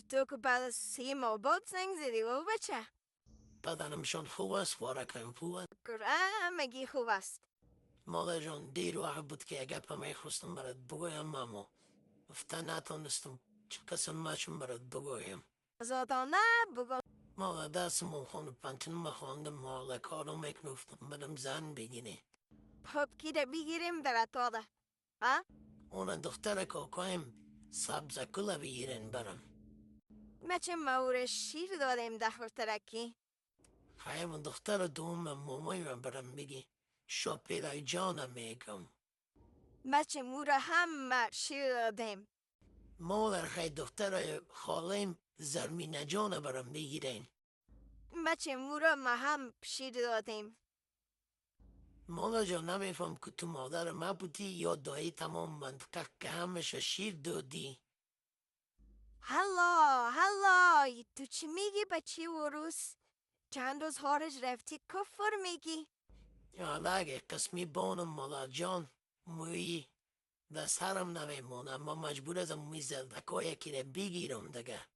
تو که بعد از 3 ماه بعد زنگ زدی و بچه بدنمشان خوب است، وارکم خوب است. مگی خوب است. مادر جان دیر وقت بود که یک گپ میخواستم برات بگویم، اما گفته نتانستم چه قسمتشون برات بگویم. زادانه بگو. مادر دستمون خانه پنتون خواندم، مالا کارو میکنفتم برم زن بگیری. خب که بگیریم در اتاقه. ها؟ اون دختر کاکایم سبز کلا بگیرین برم. بچه مور شیر دادیم ده ترکی. خیلی دختر دوم مامای من برم بگی شو پیدای جانم میگم. بچه مور هم شیر دادیم. مادر خیلی دختر خالیم زرمینه جان برم بگیرین. بچه مور ما هم شیر دادیم. مادر جان نمیفهم که تو مادر ما بودی یا دایی تمام منطقه که همشه شیر دادی. هلا تو چی میگی بچه وروس؟ چند روز خارج رفتی کفر میگی؟ حالا اگه قسمی بانم مادر جان مویی دست هرم نمیمونه، اما مجبور ازم میزل دکا یکی رو بگیرم دیگه.